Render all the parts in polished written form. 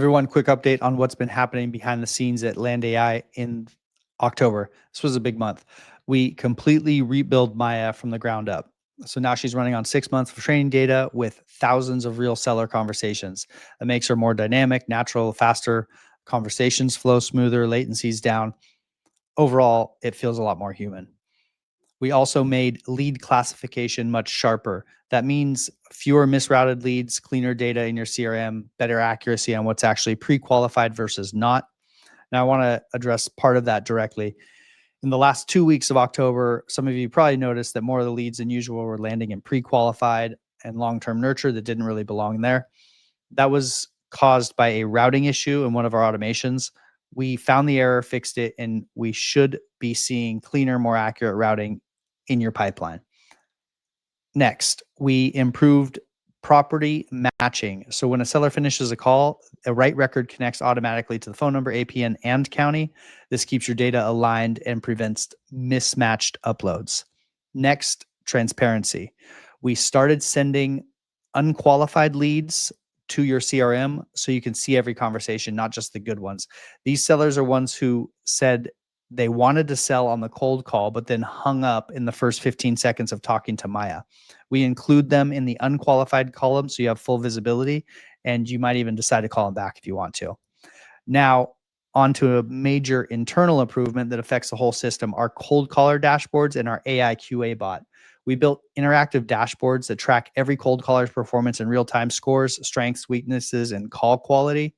Everyone, quick update on what's been happening behind the scenes at Land AI in October. This was a big month. We completely rebuilt Maya from the ground up. So now she's running on 6 months of training data with thousands of real seller conversations. That makes her more dynamic, natural, faster. Conversations flow smoother, latency's down. Overall, it feels a lot more human. We also made lead classification much sharper. That means fewer misrouted leads, cleaner data in your CRM, better accuracy on what's actually pre-qualified versus not. Now, I want to address part of that directly. In the last 2 weeks of October, some of you probably noticed that more of the leads than usual were landing in pre-qualified and long-term nurture that didn't really belong there. That was caused by a routing issue in one of our automations. We found the error, fixed it, and we should be seeing cleaner, more accurate routing in your pipeline. Next, we improved property matching. So when a seller finishes a call, a write record connects automatically to the phone number, APN, and county. This keeps your data aligned and prevents mismatched uploads. Next, transparency. We started sending unqualified leads to your CRM so you can see every conversation, not just the good ones. These sellers are ones who said they wanted to sell on the cold call, but then hung up in the first 15 seconds of talking to Maya. We include them in the unqualified column so you have full visibility, and you might even decide to call them back if you want to. Now, on to a major internal improvement that affects the whole system, our cold caller dashboards and our AI QA bot. We built interactive dashboards that track every cold caller's performance in real time, scores, strengths, weaknesses, and call quality.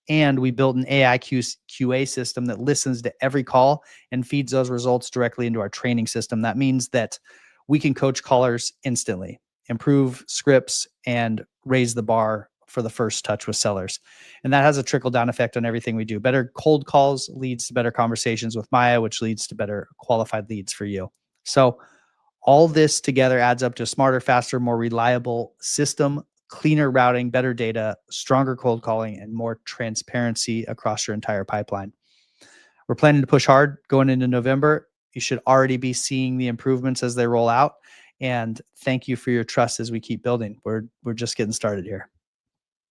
And we built an AI QA system that listens to every call and feeds those results directly into our training system. That means that we can coach callers instantly, improve scripts, and raise the bar for the first touch with sellers. And that has a trickle down effect on everything we do. Better cold calls leads to better conversations with Maya, which leads to better qualified leads for you. So all this together adds up to a smarter, faster, more reliable system, cleaner routing, better data, stronger cold calling, and more transparency across your entire pipeline. We're planning to push hard going into November. You should already be seeing the improvements as they roll out. And thank you for your trust as we keep building. We're just getting started here.